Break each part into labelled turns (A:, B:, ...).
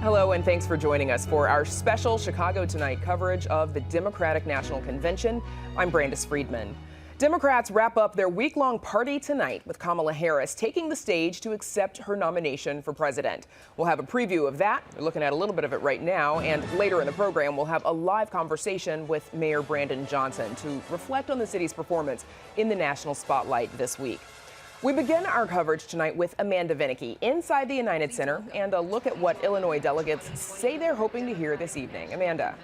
A: Hello, and thanks for joining us for our special Chicago Tonight coverage of the Democratic National Convention. I'm Brandis Friedman. Democrats wrap up their week-long party tonight with Kamala Harris taking the stage to accept her nomination for president. We'll have a preview of that. We're looking at a little bit of it right now, and later in the program, we'll have a live conversation with Mayor Brandon Johnson to reflect on the city's performance in the national spotlight this week. We begin our coverage tonight with Amanda Vinicky inside the United Center and a look at what Illinois delegates say they're hoping to hear this evening. Amanda.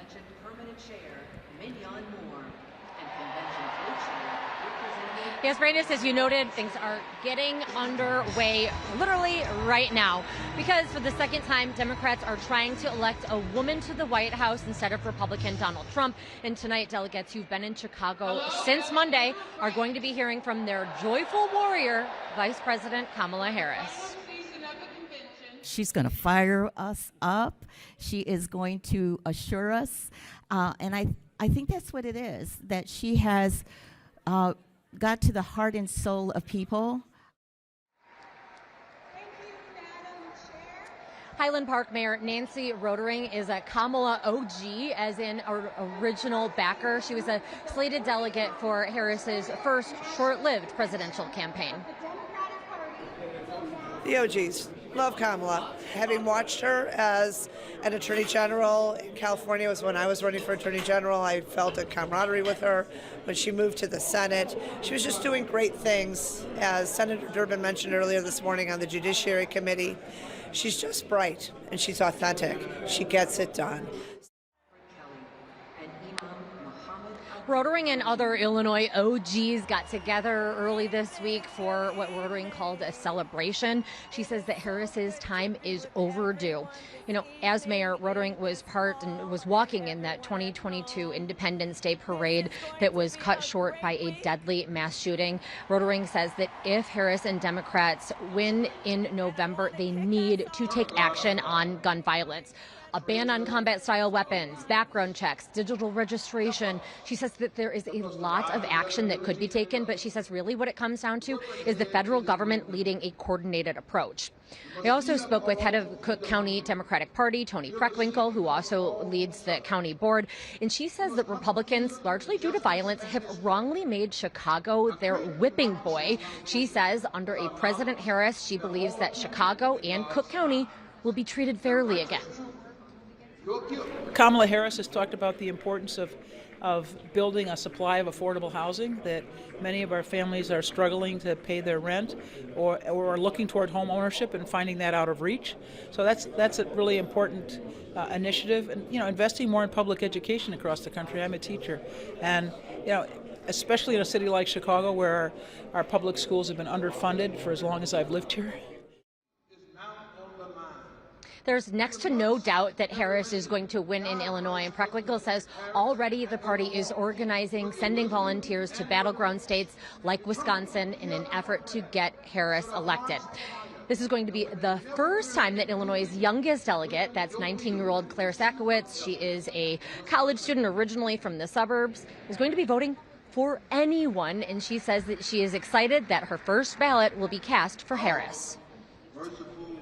B: Yes, Brandis, as you noted, things are getting underway literally right now because for the second time, Democrats are trying to elect a woman to the White House instead of Republican Donald Trump. And tonight, delegates who've been in Chicago since Monday are going to be hearing from their joyful warrior, Vice President Kamala Harris.
C: She's going to fire us up. She is going to assure us. And I think that's what it is, that she has got to the heart and soul of people.
D: Thank you, Madam Chair.
B: Highland Park Mayor Nancy Rotering is a Kamala OG, as in original backer. She was a slated delegate for Harris's first short-lived presidential campaign.
E: The OGs love Kamala. Having watched her as an attorney general in California was when I was running for attorney general. I felt a camaraderie with her. When she moved to the Senate, she was just doing great things. As Senator Durbin mentioned earlier this morning on the Judiciary Committee, she's just bright and she's authentic. She gets it done.
B: Rotering and other Illinois OGs got together early this week for what Rotering called a celebration. She says that Harris's time is overdue. You know, as mayor, Rotering was walking in that 2022 Independence Day parade that was cut short by a deadly mass shooting. Rotering says that if Harris and Democrats win in November, they need to take action on gun violence. A ban on combat-style weapons, background checks, digital registration. She says that there is a lot of action that could be taken, but she says really what it comes down to is the federal government leading a coordinated approach. I also spoke with head of Cook County Democratic Party, Toni Preckwinkle, who also leads the county board, and she says that Republicans, largely due to violence, have wrongly made Chicago their whipping boy. She says under a President Harris, she believes that Chicago and Cook County will be treated fairly again.
F: Kamala Harris has talked about the importance of building a supply of affordable housing, that many of our families are struggling to pay their rent or are looking toward home ownership and finding that out of reach. So that's a really important initiative. And, you know, investing more in public education across the country. I'm a teacher. And, you know, especially in a city like Chicago where our public schools have been underfunded for as long as I've lived here.
B: There's next to no doubt that Harris is going to win in Illinois, and Preckwinkle says already the party is organizing, sending volunteers to battleground states like Wisconsin in an effort to get Harris elected. This is going to be the first time that Illinois' youngest delegate, that's 19-year-old Claire Sakowitz, she is a college student originally from the suburbs, is going to be voting for anyone, and she says that she is excited that her first ballot will be cast for Harris.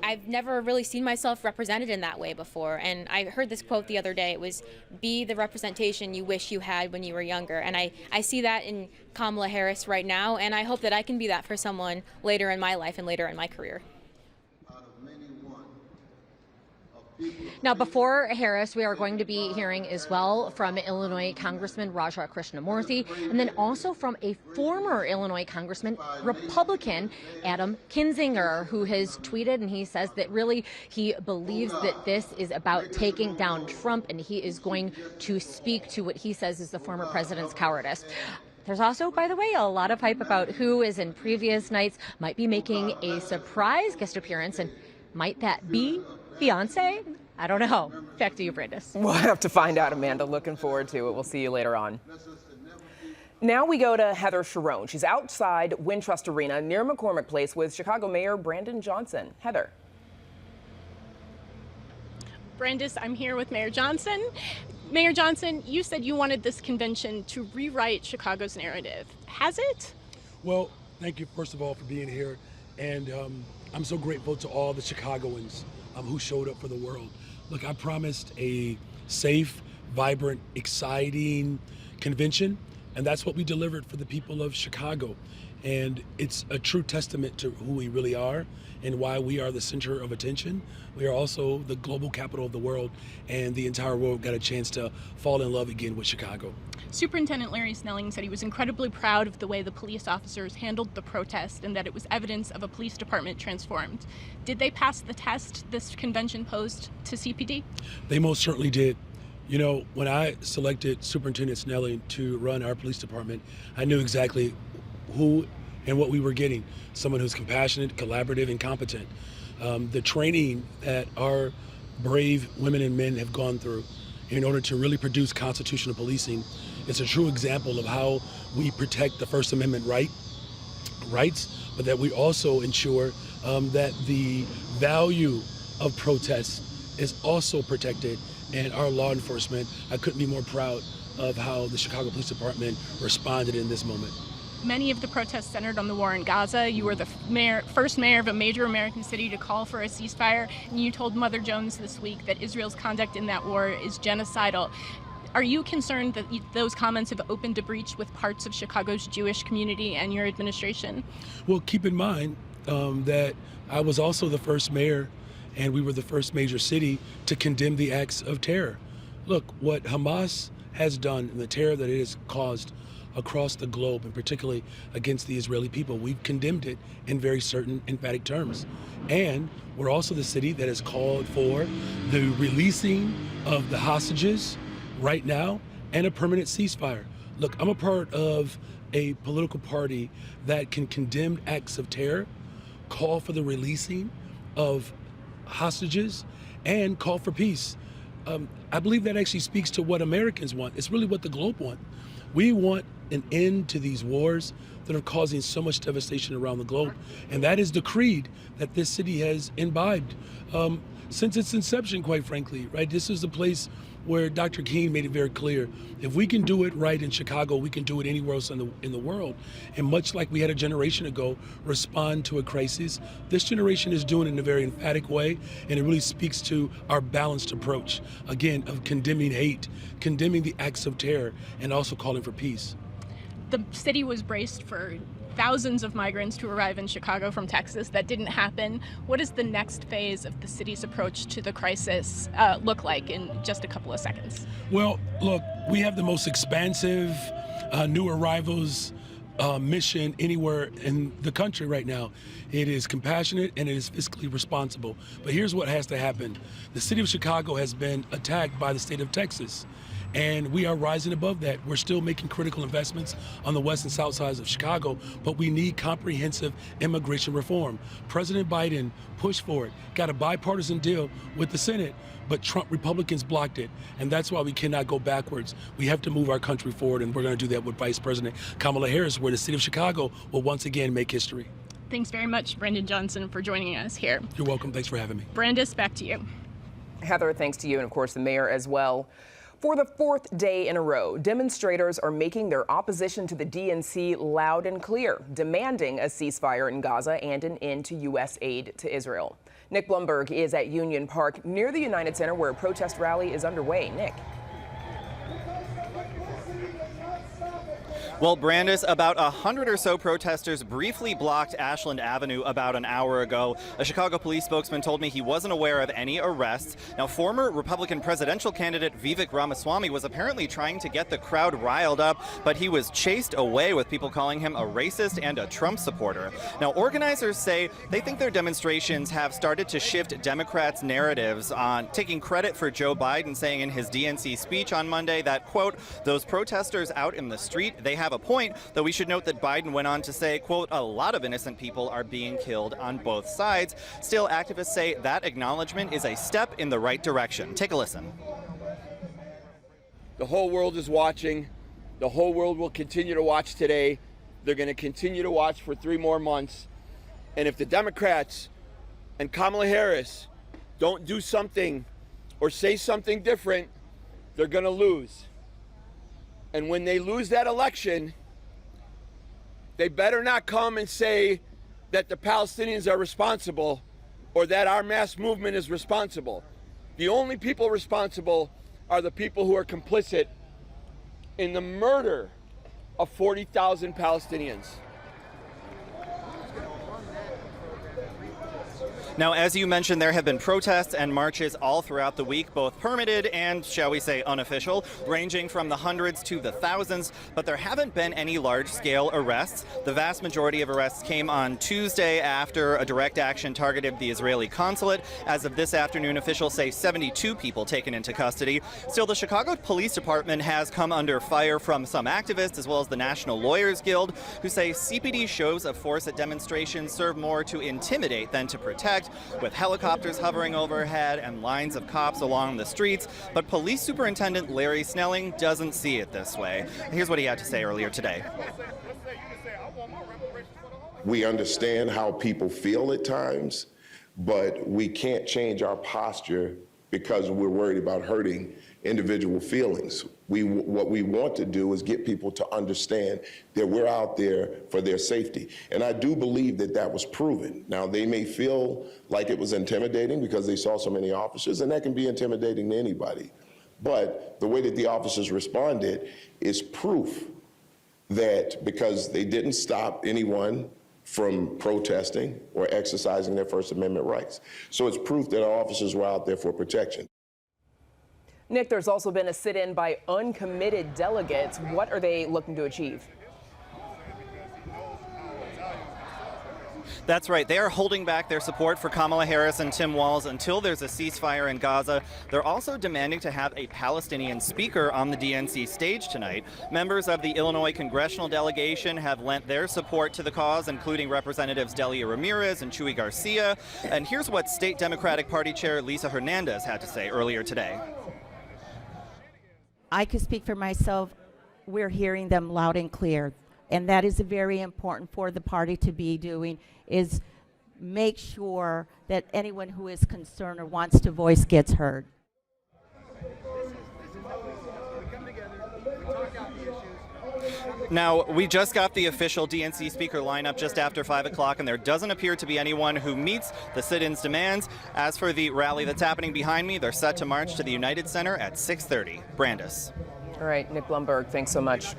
G: I've never really seen myself represented in that way before, and I heard this quote the other day. It was, be the representation you wish you had when you were younger, and I see that in Kamala Harris right now, and I hope that I can be that for someone later in my life and later in my career.
B: Now, before Harris, we are going to be hearing as well from Illinois Congressman Raja Krishnamurthy, and then also from a former Illinois Congressman, Republican Adam Kinzinger, who has tweeted, and he says that really he believes that this is about taking down Trump, and he is going to speak to what he says is the former president's cowardice. There's also, by the way, a lot of hype about who, as in previous nights, might be making a surprise guest appearance, and might that be Beyonce? I don't know. Back to you, Brandis.
A: We'll have to find out, Amanda. Looking forward to it. We'll see you later on. Now we go to Heather Cherone. She's outside Wintrust Arena near McCormick Place with Chicago Mayor Brandon Johnson. Heather.
D: Brandis, I'm here with Mayor Johnson. Mayor Johnson, you said you wanted this convention to rewrite Chicago's narrative. Has it?
H: Well, thank you, first of all, for being here. And I'm so grateful to all the Chicagoans who showed up for the world. Look, I promised a safe, vibrant, exciting convention, and that's what we delivered for the people of Chicago. And it's a true testament to who we really are and why we are the center of attention. We are also the global capital of the world, and the entire world got a chance to fall in love again with Chicago.
D: Superintendent Larry Snelling said he was incredibly proud of the way the police officers handled the protest and that it was evidence of a police department transformed. Did they pass the test this convention posed to CPD?
H: They most certainly did. You know, when I selected Superintendent Snelling to run our police department, I knew exactly who and what we were getting. Someone who's compassionate, collaborative, and competent. The training that our brave women and men have gone through in order to really produce constitutional policing is a true example of how we protect the First Amendment rights, but that we also ensure that the value of protests is also protected. And our law enforcement, I couldn't be more proud of how the Chicago Police Department responded in this moment.
D: Many of the protests centered on the war in Gaza. You were the first mayor of a major American city to call for a ceasefire, and you told Mother Jones this week that Israel's conduct in that war is genocidal. Are you concerned that those comments have opened a breach with parts of Chicago's Jewish community and your administration?
H: Well, keep in mind that I was also the first mayor, and we were the first major city to condemn the acts of terror. Look, what Hamas has done and the terror that it has caused across the globe, and particularly against the Israeli people, we've condemned it in very certain emphatic terms. And we're also the city that has called for the releasing of the hostages right now and a permanent ceasefire. Look, I'm a part of a political party that can condemn acts of terror, call for the releasing of hostages, and call for peace. I believe that actually speaks to what Americans want. It's really what the globe want. We want an end to these wars that are causing so much devastation around the globe. And that is the creed that this city has imbibed since its inception, quite frankly, right? This is the place where Dr. King made it very clear. If we can do it right in Chicago, we can do it anywhere else in the world. And much like we had a generation ago respond to a crisis, this generation is doing it in a very emphatic way, and it really speaks to our balanced approach, again, of condemning hate, condemning the acts of terror, and also calling for peace.
D: The city was braced for thousands of migrants to arrive in Chicago from Texas. That didn't happen. What does the next phase of the city's approach to the crisis look like in just a couple of seconds?
H: Well, look, we have the most expansive new arrivals mission anywhere in the country right now. It is compassionate and it is fiscally responsible. But here's what has to happen. The city of Chicago has been attacked by the state of Texas, and we are rising above that. We're still making critical investments on the west and south sides of Chicago, but we need comprehensive immigration reform. President Biden pushed for it, got a bipartisan deal with the Senate, but Trump Republicans blocked it. And that's why we cannot go backwards. We have to move our country forward, and we're going to do that with Vice President Kamala Harris, where the city of Chicago will once again make history.
D: Thanks very much, Brandon Johnson, for joining us here.
H: You're welcome. Thanks for having me.
D: Brandis, back to you.
A: Heather, thanks to you, and of course the mayor as well. For the fourth day in a row, demonstrators are making their opposition to the DNC loud and clear, demanding a ceasefire in Gaza and an end to U.S. aid to Israel. Nick Blumberg is at Union Park near the United Center where a protest rally is underway. Nick.
I: Well, Brandis, about 100 or so protesters briefly blocked Ashland Avenue about an hour ago. A Chicago police spokesman told me he wasn't aware of any arrests. Now, former Republican presidential candidate Vivek Ramaswamy was apparently trying to get the crowd riled up, but he was chased away with people calling him a racist and a Trump supporter. Now, organizers say they think their demonstrations have started to shift Democrats' narratives on taking credit for Joe Biden saying in his DNC speech on Monday that, quote, those protesters out in the street, they have a point, though we should note that Biden went on to say, quote, a lot of innocent people are being killed on both sides. Still, activists say that acknowledgement is a step in the right direction. Take a listen.
J: The whole world is watching. The whole world will continue to watch today. They're going to continue to watch for 3 more months. And if the Democrats and Kamala Harris don't do something or say something different, they're going to lose. And when they lose that election, they better not come and say that the Palestinians are responsible or that our mass movement is responsible. The only people responsible are the people who are complicit in the murder of 40,000 Palestinians.
I: Now, as you mentioned, there have been protests and marches all throughout the week, both permitted and, shall we say, unofficial, ranging from the hundreds to the thousands, but there haven't been any large-scale arrests. The vast majority of arrests came on Tuesday after a direct action targeted the Israeli consulate. As of this afternoon, officials say 72 people taken into custody. Still, the Chicago Police Department has come under fire from some activists, as well as the National Lawyers Guild, who say CPD shows of force at demonstrations serve more to intimidate than to protect, with helicopters hovering overhead and lines of cops along the streets. But Police Superintendent Larry Snelling doesn't see it this way. Here's what he had to say earlier today.
K: We understand how people feel at times, but we can't change our posture because we're worried about hurting individual feelings. What we want to do is get people to understand that we're out there for their safety. And I do believe that that was proven. Now, they may feel like it was intimidating because they saw so many officers, and that can be intimidating to anybody. But the way that the officers responded is proof that because they didn't stop anyone from protesting or exercising their First Amendment rights. So it's proof that our officers were out there for protection.
A: Nick, there's also been a sit-in by uncommitted delegates. What are they looking to achieve?
I: That's right. They are holding back their support for Kamala Harris and Tim Walz until there's a ceasefire in Gaza. They're also demanding to have a Palestinian speaker on the DNC stage tonight. Members of the Illinois congressional delegation have lent their support to the cause, including Representatives Delia Ramirez and Chuy Garcia. And here's what State Democratic Party Chair Lisa Hernandez had to say earlier today.
C: I could speak for myself. We're hearing them loud and clear. And that is very important for the party to be doing, is make sure that anyone who is concerned or wants to voice gets heard.
I: Now, we just got the official DNC speaker lineup just after 5 o'clock, and there doesn't appear to be anyone who meets the sit-in's demands. As for the rally that's happening behind me, they're set to march to the United Center at 6:30. Brandis.
A: All right, Nick Blumberg, thanks so much.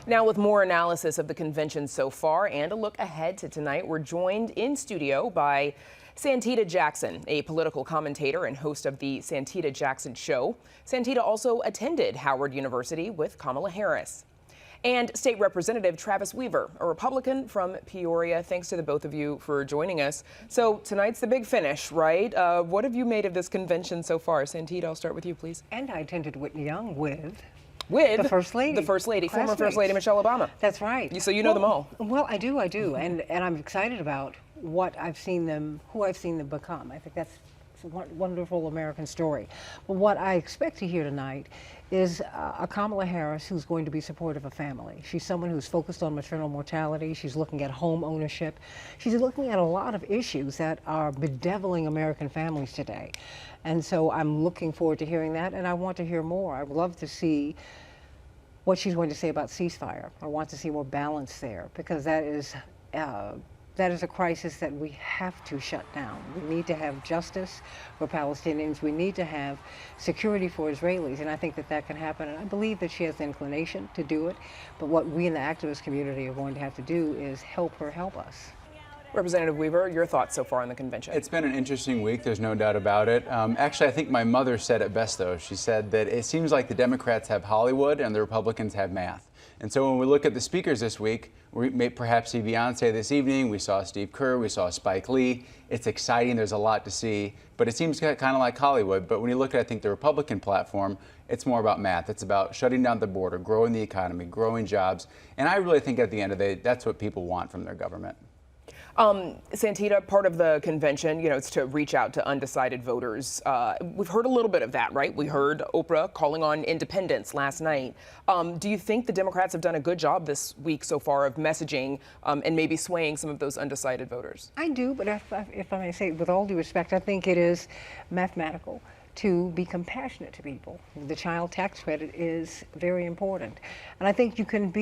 A: Now, with more analysis of the convention so far and a look ahead to tonight, we're joined in studio by Santita Jackson, a political commentator and host of the Santita Jackson Show. Santita also attended Howard University with Kamala Harris. And State Representative Travis Weaver, a Republican from Peoria. Thanks to the both of you for joining us. So tonight's the big finish, right? What have you made of this convention so far? Santita, I'll start with you, please.
L: And I attended Whitney Young with
A: the
L: First Lady.
A: The First Lady, former First Lady Michelle Obama.
L: That's right.
A: So you know them all.
L: Well, I do, and I'm excited about what I've seen them, who I've seen them become. I think that's a wonderful American story. But what I expect to hear tonight is a Kamala Harris who's going to be supportive of family. She's someone who's focused on maternal mortality. She's looking at home ownership. She's looking at a lot of issues that are bedeviling American families today. And so I'm looking forward to hearing that, and I want to hear more. I would love to see what she's going to say about ceasefire. I want to see more balance there, because that is a crisis that we have to shut down. We need to have justice for Palestinians. We need to have security for Israelis, and I think that that can happen. And I believe that she has the inclination to do it. But what we in the activist community are going to have to do is help her help us.
A: Representative Weaver, your thoughts so far on the convention?
M: It's been an interesting week, there's no doubt about it. Actually, I think my mother said it best, though. She said that it seems like the Democrats have Hollywood and the Republicans have math. And so when we look at the speakers this week, we may perhaps see Beyonce this evening, we saw Steve Kerr, we saw Spike Lee. It's exciting, there's a lot to see, but it seems kind of like Hollywood. But when you look at, I think, the Republican platform, it's more about math. It's about shutting down the border, growing the economy, growing jobs. And I really think at the end of the day, that's what people want from their government.
A: Santita, part of the convention, it's to reach out to undecided voters. We've heard a little bit of that, right? We heard Oprah calling on independents last night. Do you think the Democrats have done a good job this week so far of messaging and maybe swaying some of those undecided voters?
L: I do, but if I may say, with all due respect, I think it is mathematical to be compassionate to people. The child tax credit is very important. And I think you can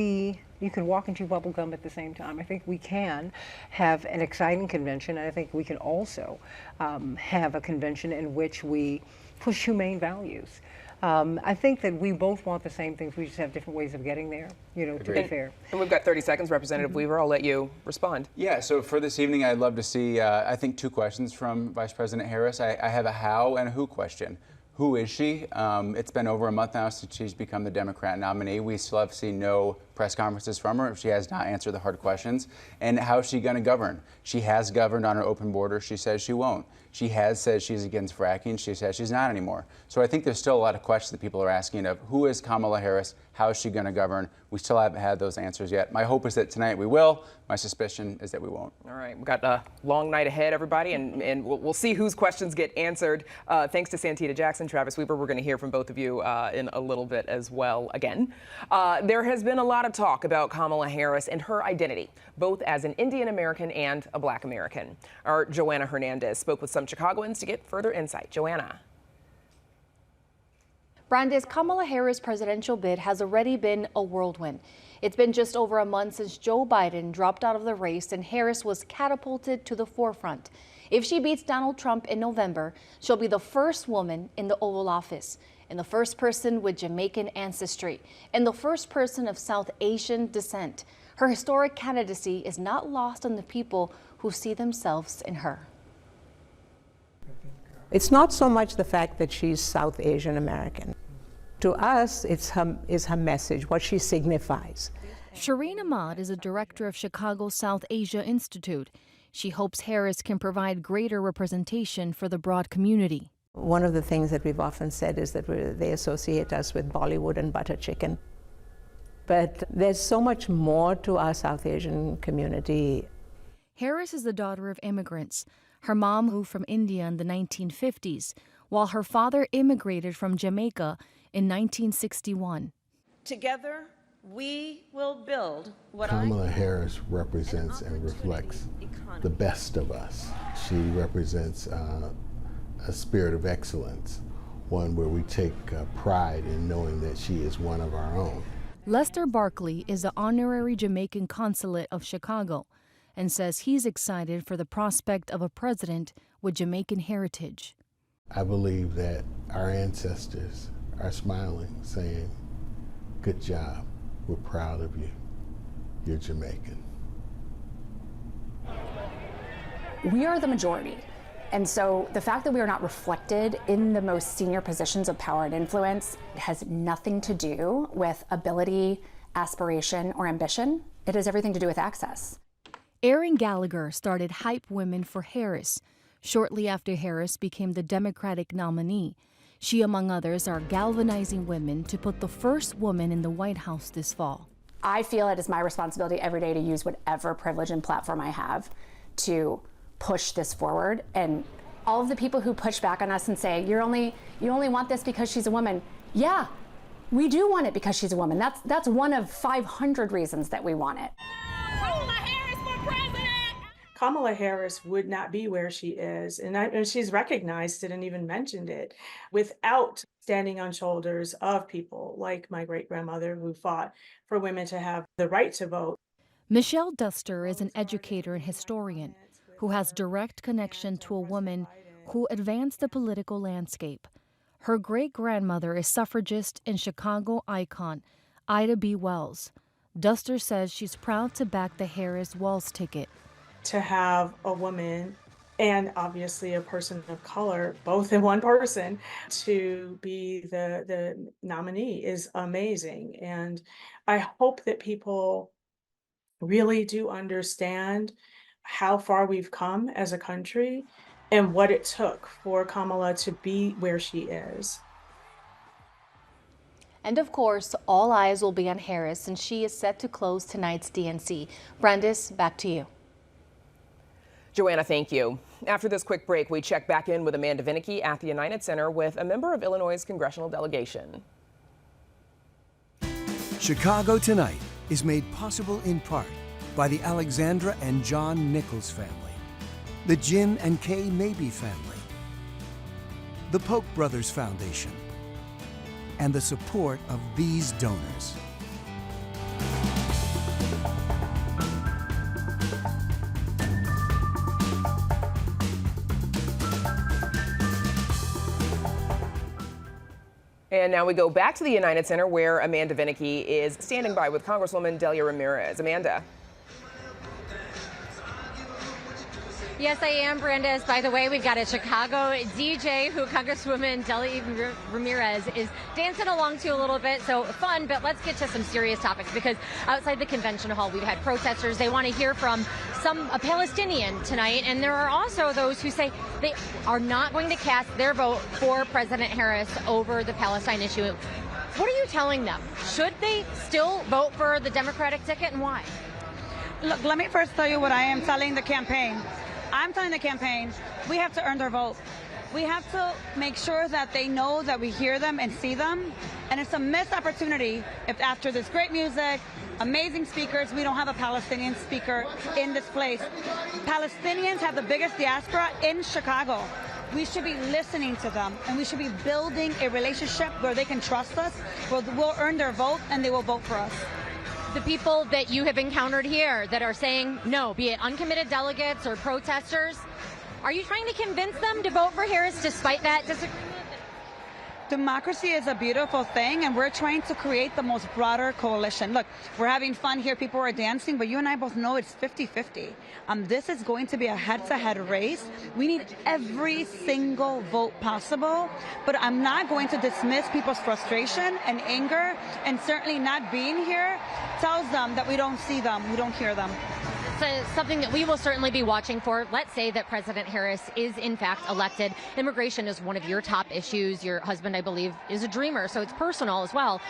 L: walk and chew bubble gum at the same time. I think we can have an exciting convention, and I think we can also have a convention in which we push humane values. I think that we both want the same things. We just have different ways of getting there, to be fair.
A: And we've got 30 seconds, Representative Weaver. I'll let you respond.
M: Yeah, so for this evening, I'd love to see, I think, 2 questions from Vice President Harris. I have a how and a who question. Who is she? It's been over a month now since she's become the Democrat nominee. We still have seen no press conferences from her. She has not answered the hard questions. And how is she going to govern? She has governed on an open border. She says she won't. She has said she's against fracking. She says she's not anymore. So I think there's still a lot of questions that people are asking of who is Kamala Harris? How is she going to govern? We still haven't had those answers yet. My hope is that tonight we will. My suspicion is that we won't.
A: All right, we've got a long night ahead, everybody, and we'll see whose questions get answered. Thanks to Santita Jackson, Travis Weaver. We're going to hear from both of you in a little bit as well again. There has been a lot of talk about Kamala Harris and her identity, both as an Indian American and a Black American. Our Joanna Hernandez spoke with some Chicagoans to get further insight. Joanna.
N: Brandis, Kamala Harris' presidential bid has already been a whirlwind. It's been just over a month since Joe Biden dropped out of the race and Harris was catapulted to the forefront. If she beats Donald Trump in November, she'll be the first woman in the Oval Office, and the first person with Jamaican ancestry, and the first person of South Asian descent. Her historic candidacy is not lost on the people who see themselves in her.
O: It's not so much the fact that she's South Asian American. To us, is her message, what she signifies.
N: Shireen Ahmad is a director of Chicago's South Asia Institute. She hopes Harris can provide greater representation for the broad community.
O: One of the things that we've often said is that they associate us with Bollywood and butter chicken. But there's so much more to our South Asian community.
N: Harris is the daughter of immigrants. Her mom moved from India in the 1950s, while her father immigrated from Jamaica in 1961.
P: Together, we will build what
Q: Kamala Harris represents and reflects the best of us. She represents a spirit of excellence, one where we take pride in knowing that she is one of our own.
N: Lester Barkley is the honorary Jamaican consulate of Chicago and says he's excited for the prospect of a president with Jamaican heritage.
Q: I believe that our ancestors are smiling, saying, "Good job, we're proud of you, you're Jamaican."
R: We are the majority. And so the fact that we are not reflected in the most senior positions of power and influence has nothing to do with ability, aspiration, or ambition. It has everything to do with access.
N: Erin Gallagher started Hype Women for Harris shortly after Harris became the Democratic nominee. She, among others, are galvanizing women to put the first woman in the White House this fall.
R: I feel it is my responsibility every day to use whatever privilege and platform I have to push this forward. And all of the people who push back on us and say, you only want this because she's a woman. Yeah, we do want it because she's a woman. That's one of 500 reasons that we want it.
S: Kamala Harris would not be where she is, and she's recognized it and even mentioned it, without standing on shoulders of people like my great-grandmother who fought for women to have the right to vote.
N: Michelle Duster is an educator and historian who has direct connection to a woman who advanced the political landscape. Her great-grandmother is suffragist and Chicago icon Ida B. Wells. Duster says she's proud to back the Harris-Wells ticket.
S: To have a woman and obviously a person of color, both in one person, to be the nominee is amazing. And I hope that people really do understand how far we've come as a country and what it took for Kamala to be where she is.
N: And of course, all eyes will be on Harris, and she is set to close tonight's DNC. Brandis, back to you.
A: Joanna, thank you. After this quick break, we check back in with Amanda Vinicky at the United Center with a member of Illinois' congressional delegation.
T: Chicago Tonight is made possible in part by the Alexandra and John Nichols family, the Jim and Kay Mabee family, the Polk Brothers Foundation, and the support of these donors.
A: And now we go back to the United Center where Amanda Vinicky is standing by with Congresswoman Delia Ramirez. Amanda.
B: Yes, I am, Brandes. By the way, we've got a Chicago DJ who Congresswoman Delia Ramirez is dancing along to a little bit. So fun, but let's get to some serious topics, because outside the convention hall, we've had protesters. They want to hear from a Palestinian tonight. And there are also those who say they are not going to cast their vote for President Harris over the Palestine issue. What are you telling them? Should they still vote for the Democratic ticket, and why?
U: Look, let me first tell you what I am telling the campaign. I'm telling the campaign, we have to earn their vote. We have to make sure that they know that we hear them and see them. And it's a missed opportunity if after this great music, amazing speakers, we don't have a Palestinian speaker in this place. Palestinians have the biggest diaspora in Chicago. We should be listening to them, and we should be building a relationship where they can trust us, where we'll earn their vote and they will vote for us.
B: The people that you have encountered here that are saying no, be it uncommitted delegates or protesters, are you trying to convince them to vote for Harris despite that disagreement?
U: Democracy is a beautiful thing, and we're trying to create the most broader coalition. Look, we're having fun here. People are dancing, but you and I both know it's 50-50. This is going to be a head-to-head race. We need every single vote possible, but I'm not going to dismiss people's frustration and anger, and certainly not being here tells them that we don't see them, we don't hear them.
B: Something that we will certainly be watching for. Let's say that President Harris is in fact elected. Immigration is one of your top issues. Your husband, I believe, is a dreamer, so it's personal as well.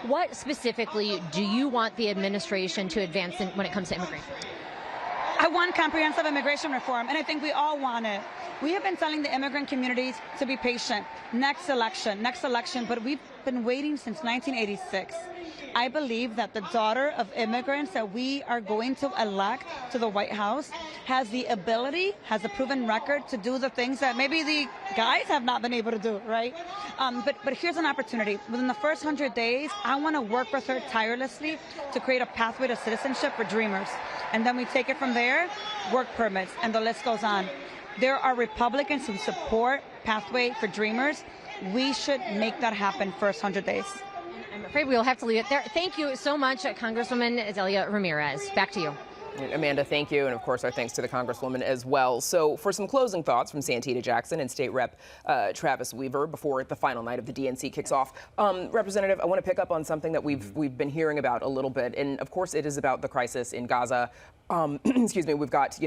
B: What specifically do you want the administration to advance when it comes to immigration?
U: I want comprehensive immigration reform, and I think we all want it. We have been telling the immigrant communities to be patient. Next election, but we've been waiting since 1986. I believe that the daughter of immigrants that we are going to elect to the White House has the ability, has a proven record to do the things that maybe the guys have not been able to do, right? But here's an opportunity. Within the first 100 days, I want to work with her tirelessly to create a pathway to citizenship for dreamers. And then we take it from there, work permits, and the list goes on. There are Republicans who support pathway for dreamers. We should make that happen first 100 days.
B: I'm afraid we'll have to leave it there. Thank you so much, Congresswoman Delia Ramirez. Back to you.
A: Amanda, thank you. And of course, our thanks to the Congresswoman as well. So for some closing thoughts from Santita Jackson and State Rep Travis Weaver before the final night of the DNC kicks off. Representative, I want to pick up on something that we've been hearing about a little bit. And of course, it is about the crisis in Gaza. Excuse me, we've got,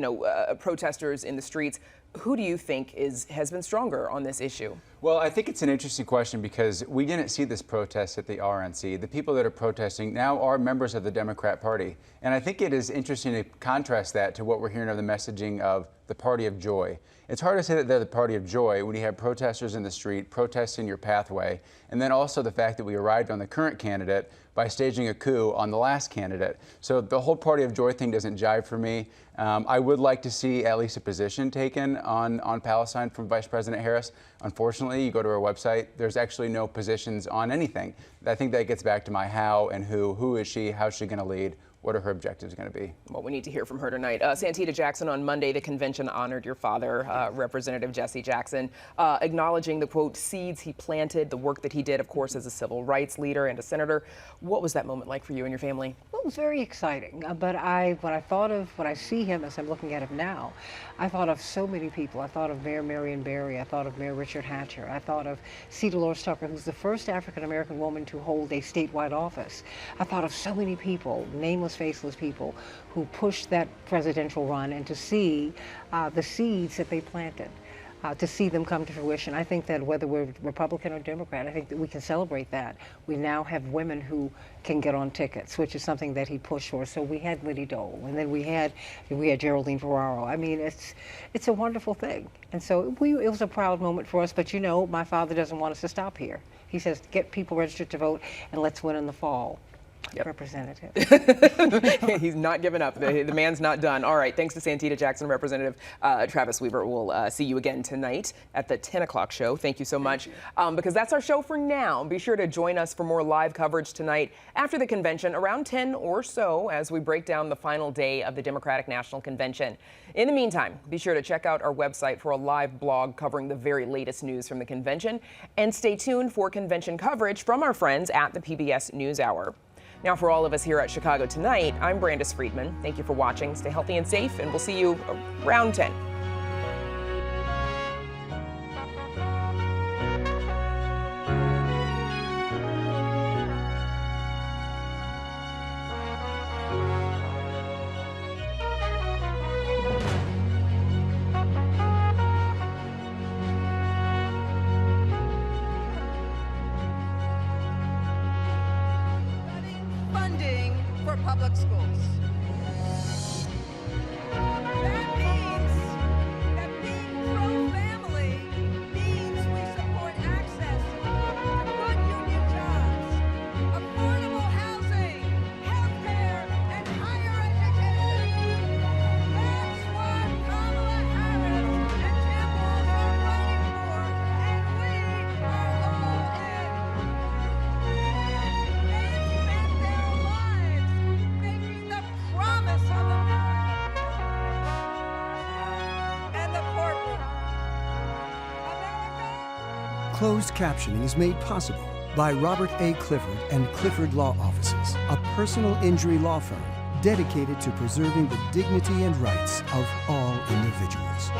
A: protesters in the streets. Who do you think has been stronger on this issue?
M: Well, I think it's an interesting question because we didn't see this protest at the RNC. The people that are protesting now are members of the Democrat Party. And I think it is interesting to contrast that to what we're hearing of the messaging of the Party of Joy. It's hard to say that they're the Party of Joy when you have protesters in the street protesting your pathway, and then also the fact that we arrived on the current candidate by staging a coup on the last candidate. So the whole Party of Joy thing doesn't jive for me. I would like to see at least a position taken on Palestine from Vice President Harris. Unfortunately, you go to our website, there's actually no positions on anything. I think that gets back to my how and who is she, how's she going to lead, what are her objectives going to be?
A: Well, we need to hear from her tonight. Santita Jackson, on Monday, the convention honored your father, Representative Jesse Jackson, acknowledging the, quote, seeds he planted, the work that he did, of course, as a civil rights leader and a senator. What was that moment like for you and your family?
L: Well, it was very exciting. But when I see him as I'm looking at him now, I thought of so many people. I thought of Mayor Marion Barry. I thought of Mayor Richard Hatcher. I thought of C. Dolores Tucker, who's the first African-American woman to hold a statewide office. I thought of so many people, nameless, faceless people, who pushed that presidential run, and to see the seeds that they planted, to see them come to fruition. I think that whether we're Republican or Democrat, I think that we can celebrate that. We now have women who can get on tickets, which is something that he pushed for. So we had Liddy Dole, and then we had Geraldine Ferraro. I mean, it's a wonderful thing. And so it was a proud moment for us, but my father doesn't want us to stop here. He says, get people registered to vote, and let's win in the fall. Representative.
A: He's not giving up. The man's not done. All right. Thanks to Santita Jackson, Representative Travis Weaver. We'll see you again tonight at the 10 o'clock show. Thank you so much. Because that's our show for now. Be sure to join us for more live coverage tonight after the convention around 10 or so as we break down the final day of the Democratic National Convention. In the meantime, be sure to check out our website for a live blog covering the very latest news from the convention. And stay tuned for convention coverage from our friends at the PBS NewsHour. Now, for all of us here at Chicago Tonight, I'm Brandis Friedman. Thank you for watching. Stay healthy and safe, and we'll see you around 10.
E: Funding for public schools. That means that being pro-family means we support access to good union jobs, affordable housing, healthcare, and higher education. That's what Kamala Harris and Tim Walz are running for, and we are all in. Making the promise of America and the courtroom.
T: Closed captioning is made possible by Robert A. Clifford and Clifford Law Offices, a personal injury law firm dedicated to preserving the dignity and rights of all individuals.